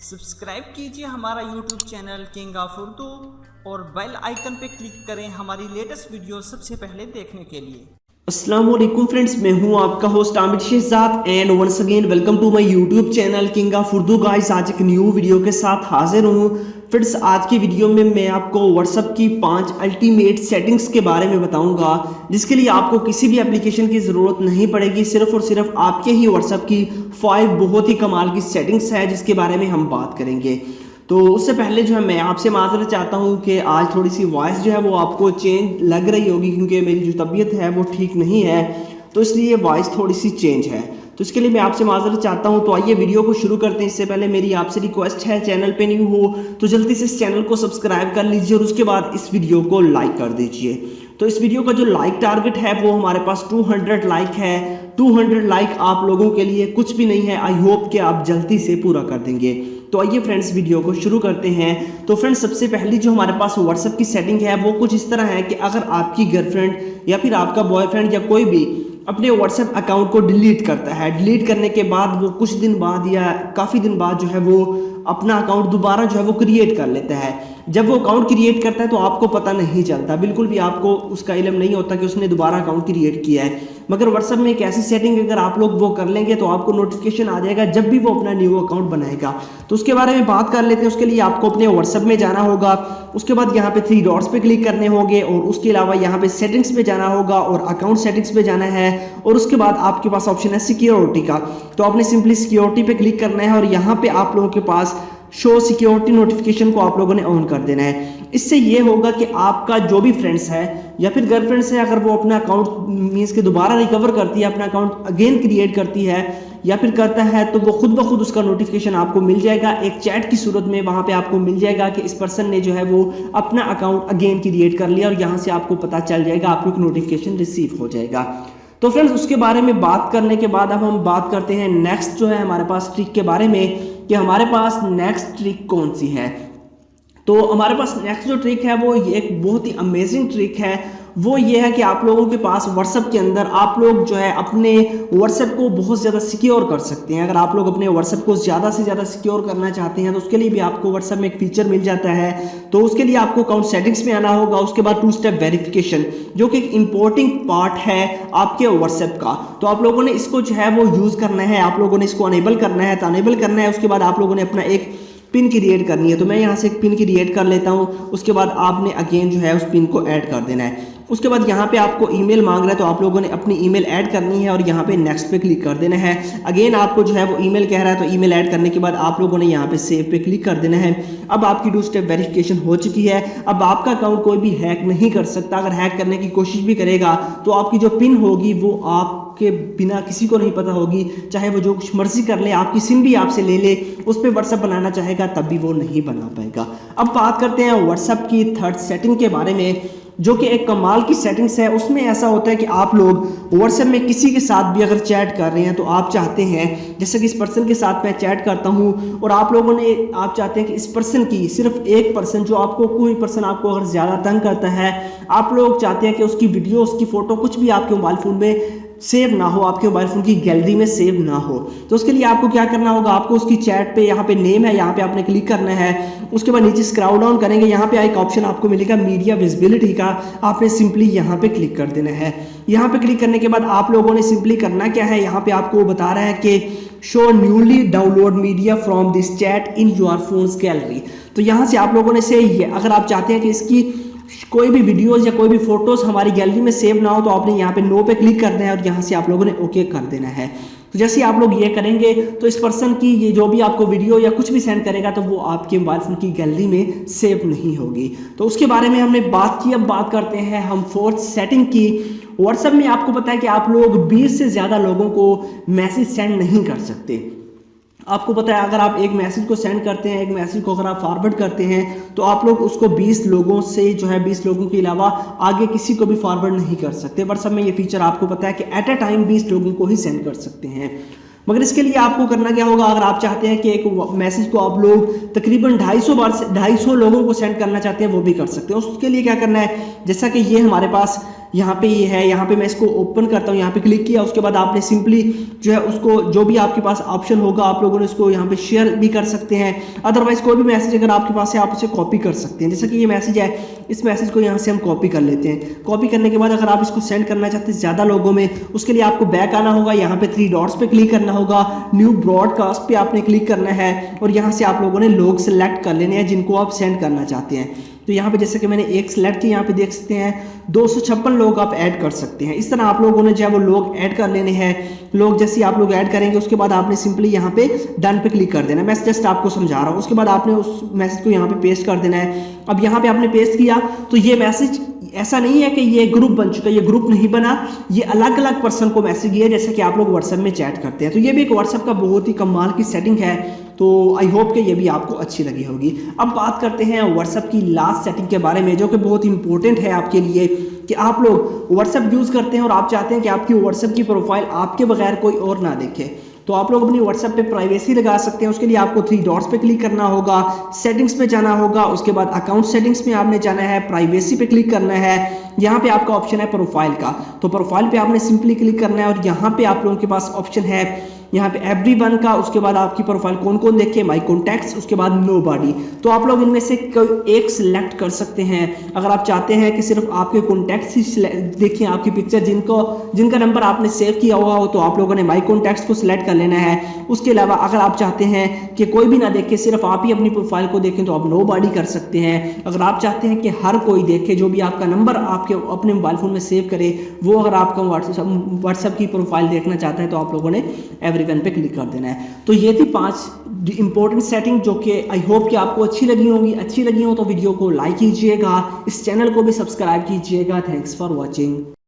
Subscribe कीजिए हमारा YouTube channel king of Urdu और बेल आइकन पे क्लिक करें हमारी लेटेस्ट वीडियो सबसे पहले देखने के लिए। अस्सलाम वालेकुम फ्रेंड्स, मैं हूं आपका host Aamir Shahzad and once again welcome to my YouTube channel king of Urdu. Guys, आज एक न्यू वीडियो के साथ हाजिर हूं। फ्रेंड्स, आज की वीडियो में मैं आपको व्हाट्सएप की 5 अल्टीमेट सेटिंग्स के बारे में बताऊंगा, जिसके लिए आपको किसी भी एप्लीकेशन की ज़रूरत नहीं पड़ेगी। सिर्फ और सिर्फ आपके ही व्हाट्सएप की 5 बहुत ही कमाल की सेटिंग्स है जिसके बारे में हम बात करेंगे। तो उससे पहले जो है मैं आपसे माजरत चाहता हूँ कि आज थोड़ी सी वॉइस जो है वो आपको चेंज लग रही होगी, क्योंकि मेरी जो तबीयत है वो ठीक नहीं है, तो इसलिए वॉइस थोड़ी सी चेंज है। तो इसके लिए मैं आपसे माजरत चाहता हूँ। तो आइए वीडियो को शुरू करते हैं। इससे पहले मेरी आपसे रिक्वेस्ट है, चैनल पे न्यू हो तो जल्दी से इस चैनल को सब्सक्राइब कर लीजिए और उसके बाद इस वीडियो को लाइक कर दीजिए। तो इस वीडियो का जो लाइक टारगेट है वो हमारे पास 200 लाइक है। 200 लाइक आप लोगों के लिए कुछ भी नहीं है। आई होप कि आप जल्दी से पूरा कर देंगे। तो आइए फ्रेंड्स वीडियो को शुरू करते हैं। तो फ्रेंड्स, सबसे पहली जो हमारे पास व्हाट्सएप की सेटिंग है वो कुछ इस तरह है कि अगर आपकी गर्लफ्रेंड या फिर आपका बॉयफ्रेंड या कोई भी अपने व्हाट्सएप अकाउंट को डिलीट करता है, डिलीट करने के बाद वो कुछ दिन बाद या काफ़ी दिन बाद जो है वो अपना अकाउंट दोबारा जो है वो क्रिएट कर लेता है। जब वो अकाउंट क्रिएट करता है तो आपको पता नहीं चलता, बिल्कुल भी आपको उसका इल्म नहीं होता कि उसने दोबारा अकाउंट क्रिएट किया है। मगर व्हाट्सएप में एक ऐसी सेटिंग अगर आप लोग वो कर लेंगे तो आपको नोटिफिकेशन आ जाएगा जब भी वो अपना न्यू अकाउंट बनाएगा। तो उसके बारे में बात कर लेते हैं। उसके लिए आपको अपने व्हाट्सएप में जाना होगा, उसके बाद यहाँ पे 3 डॉट्स पे क्लिक करने होंगे और उसके अलावा यहाँ पे सेटिंग्स पे जाना होगा और अकाउंट सेटिंग्स पे जाना है और उसके बाद आपके पास ऑप्शन है सिक्योरिटी का। तो आपने सिंपली सिक्योरिटी पे क्लिक करना है और यहाँ पे आप लोगों के पास शो सिक्योरिटी नोटिफिकेशन को आप लोगों ने ऑन कर देना है। इससे ये होगा कि आपका जो भी फ्रेंड्स है या फिर गर्लफ्रेंड्स है, अगर वो अपना अकाउंट मीन्स के दोबारा रिकवर करती है, अपना अकाउंट अगेन क्रिएट करती है या फिर करता है, तो वो खुद ब खुद उसका नोटिफिकेशन आपको मिल जाएगा एक चैट की सूरत में। वहाँ पे आपको मिल जाएगा कि इस पर्सन ने जो है वो अपना अकाउंट अगेन क्रिएट कर लिया और यहाँ से आपको पता चल जाएगा, आपको एक नोटिफिकेशन रिसीव हो जाएगा। तो फ्रेंड्स, उसके बारे में बात करने के बाद अब हम बात करते हैं नेक्स्ट जो है हमारे पास ट्रिक के बारे में कि हमारे पास नेक्स्ट ट्रिक कौन सी है। तो हमारे पास नेक्स्ट जो ट्रिक है वो ये एक बहुत ही अमेजिंग ट्रिक है। वो ये है कि आप लोगों के पास व्हाट्सएप के अंदर आप लोग जो है अपने व्हाट्सएप को बहुत ज़्यादा सिक्योर कर सकते हैं। अगर आप लोग अपने व्हाट्सएप को ज़्यादा से ज़्यादा सिक्योर करना चाहते हैं तो उसके लिए भी आपको व्हाट्सएप में एक फीचर मिल जाता है। तो उसके लिए आपको अकाउंट सेटिंग्स में आना होगा, उसके बाद 2 स्टेप वेरिफिकेशन, जो कि एक इंपॉर्टेंट पार्ट है आपके व्हाट्सएप का। तो आप लोगों ने इसको जो है वो यूज़ करना है, आप लोगों ने इसको अनेबल करना है। तो अनेबल करना है, उसके बाद आप लोगों ने अपना एक पिन क्रिएट करनी है। तो मैं यहाँ से एक पिन क्रिएट कर लेता हूँ। उसके बाद आपने अगेन जो है उस पिन को ऐड कर देना है। उसके बाद यहाँ पे आपको ईमेल मांग रहा है, तो आप लोगों ने अपनी ईमेल ऐड करनी है और यहाँ पे नेक्स्ट पे क्लिक कर देना है। अगेन आपको जो है वो ईमेल कह रहा है, तो ईमेल ऐड करने के बाद आप लोगों ने यहाँ पे सेव पे क्लिक कर देना है। अब आपकी 2 स्टेप वेरिफिकेशन हो चुकी है। अब आपका अकाउंट कोई भी हैक नहीं कर सकता। अगर हैक करने की कोशिश भी करेगा तो आपकी जो पिन होगी वो आपके बिना किसी को नहीं पता होगी, चाहे वो जो कुछ मर्जी कर ले, आपकी सिम भी आपसे ले ले, उस पर व्हाट्सएप बनाना चाहेगा तब भी वो नहीं बना पाएगा। अब बात करते हैं व्हाट्सएप की 3rd सेटिंग के बारे में, जो कि एक कमाल की सेटिंग्स है। उसमें ऐसा होता है कि आप लोग व्हाट्सएप में किसी के साथ भी अगर चैट कर रहे हैं तो आप चाहते हैं, जैसे कि इस पर्सन के साथ मैं चैट करता हूं और आप लोगों ने आप चाहते हैं कि इस पर्सन की सिर्फ एक पर्सन, जो आपको कोई पर्सन आपको अगर ज़्यादा तंग करता है, आप लोग चाहते हैं कि उसकी वीडियो, उसकी फ़ोटो कुछ भी आपके मोबाइल फ़ोन में सेव ना हो, आपके मोबाइल फ़ोन की गैलरी में सेव ना हो। तो उसके लिए आपको क्या करना होगा, आपको उसकी चैट पे यहाँ पे नेम है, यहाँ पे आपने क्लिक करना है। उसके बाद नीचे स्क्रॉल डाउन करेंगे, यहाँ पे एक ऑप्शन आपको मिलेगा मीडिया विजिबिलिटी का, आपने सिंपली यहाँ पे क्लिक कर देना है। यहाँ पे क्लिक करने के बाद आप लोगों ने सिंपली करना क्या है, यहाँ पे आपको बता रहा है कि show newly download media from this chat in your phones gallery. तो यहाँ से आप लोगों ने से ये, अगर आप चाहते हैं कि इसकी कोई भी वीडियोस या कोई भी फोटोज हमारी गैलरी में सेव ना हो तो आपने यहाँ पे नो पे क्लिक करना है और यहाँ से आप लोगों ने ओके कर देना है। तो जैसे आप लोग ये करेंगे तो इस पर्सन की ये जो भी आपको वीडियो या कुछ भी सेंड करेगा तो वो आपके मोबाइल फोन की गैलरी में सेव नहीं होगी। तो उसके बारे में हमने बात की। अब बात करते हैं हम 4th सेटिंग की। व्हाट्सएप में आपको पता है कि आप लोग 20 से ज़्यादा लोगों को मैसेज सेंड नहीं कर सकते। आपको पता है, अगर आप एक मैसेज को सेंड करते हैं, एक मैसेज को अगर आप फॉरवर्ड करते हैं तो आप लोग उसको 20 लोगों से जो है 20 लोगों के अलावा आगे किसी को भी फॉरवर्ड नहीं कर सकते। व्हाट्सएप में ये फीचर आपको पता है कि एट अ टाइम 20 लोगों को ही सेंड कर सकते हैं। मगर इसके लिए आपको करना क्या होगा, अगर आप चाहते हैं कि एक मैसेज को आप लोग तकरीबन 250 लोगों को सेंड करना चाहते हैं वो भी कर सकते हैं। उसके लिए क्या करना है, जैसा कि ये हमारे पास यहाँ पे ये है, यहाँ पे मैं इसको ओपन करता हूँ, यहाँ पे क्लिक किया, उसके बाद आपने सिंपली जो है उसको जो भी आपके पास ऑप्शन होगा आप लोगों ने इसको यहाँ पे शेयर भी कर सकते हैं। अदरवाइज कोई भी मैसेज अगर आपके पास है आप उसे कॉपी कर सकते हैं। जैसे कि ये मैसेज है, इस मैसेज को यहाँ से हम कॉपी कर लेते हैं। कॉपी करने के बाद अगर आप इसको सेंड करना चाहते हैं ज़्यादा लोगों में, उसके लिए आपको बैक आना होगा, यहाँ पे 3 डॉट्स पे क्लिक करना होगा, न्यू ब्रॉडकास्ट पे आपने क्लिक करना है और यहाँ से आप लोगों ने लोग सेलेक्ट कर लेने हैं जिनको आप सेंड करना चाहते हैं। तो यहाँ पे जैसे कि मैंने एक सेलेक्ट किया, यहाँ पे देख सकते हैं 256 लोग आप ऐड कर सकते हैं। इस तरह आप लोगों ने जो है वो लोग ऐड कर लेने हैं। लोग जैसे आप लोग ऐड करेंगे उसके बाद आपने सिंपली यहाँ पे डन पे क्लिक कर देना है। मैं जस्ट आपको समझा रहा हूँ। उसके बाद आपने उस मैसेज को यहाँ पे पेस्ट कर देना है। अब यहाँ पे आपने पेस्ट किया तो ये मैसेज ऐसा नहीं है कि ये ग्रुप बन चुका है, ये ग्रुप नहीं बना, ये अलग अलग पर्सन को मैसेज किया जैसे कि आप लोग व्हाट्सएप में चैट करते हैं। तो ये भी एक व्हाट्सएप का बहुत ही कमाल की सेटिंग है। तो आई होप कि ये भी आपको अच्छी लगी होगी। अब बात करते हैं व्हाट्सएप की लास्ट सेटिंग के बारे में जो कि बहुत इंपॉर्टेंट है आपके लिए कि आप लोग व्हाट्सएप यूज़ करते हैं और आप चाहते हैं कि आपकी व्हाट्सएप की प्रोफाइल आपके बगैर कोई और ना देखे। तो आप लोग अपनी व्हाट्सएप पे प्राइवेसी लगा सकते हैं। उसके लिए आपको 3 डॉट्स पे क्लिक करना होगा, सेटिंग्स पे जाना होगा, उसके बाद अकाउंट सेटिंग्स में आपने जाना है, प्राइवेसी पे क्लिक करना है। यहाँ पे आपका ऑप्शन है प्रोफाइल का, तो प्रोफाइल पे आपने सिंपली क्लिक करना है और यहाँ पे आप लोगों के पास ऑप्शन है यहाँ पे एवरीवन का, उसके बाद आपकी प्रोफाइल कौन कौन देखे, माय कॉन्टैक्ट्स, उसके बाद नोबॉडी। तो आप लोग इनमें से कोई एक सिलेक्ट कर सकते हैं। अगर आप चाहते हैं कि सिर्फ आपके कॉन्टैक्ट्स ही देखें आपकी पिक्चर, जिनका नंबर आपने सेव किया हुआ हो, तो आप लोगों ने माय कॉन्टैक्ट्स को सिलेक्ट कर लेना है। उसके अलावा अगर आप चाहते हैं कि कोई भी ना देखे, सिर्फ आप ही अपनी प्रोफाइल को देखें, तो आप नोबॉडी कर सकते हैं। अगर आप चाहते हैं कि हर कोई देखे, जो भी आपका नंबर आपके अपने मोबाइल फ़ोन में सेव करे, वो अगर आपका व्हाट्सएप की प्रोफाइल देखना चाहता है तो आप लोगों ने एवरीवन पे क्लिक कर देना है। तो ये थी 5 इंपॉर्टेंट सेटिंग जो कि आई होप कि आपको अच्छी लगी होंगी। अच्छी लगी हो तो वीडियो को लाइक कीजिएगा, इस चैनल को भी सब्सक्राइब कीजिएगा। Thanks for watching.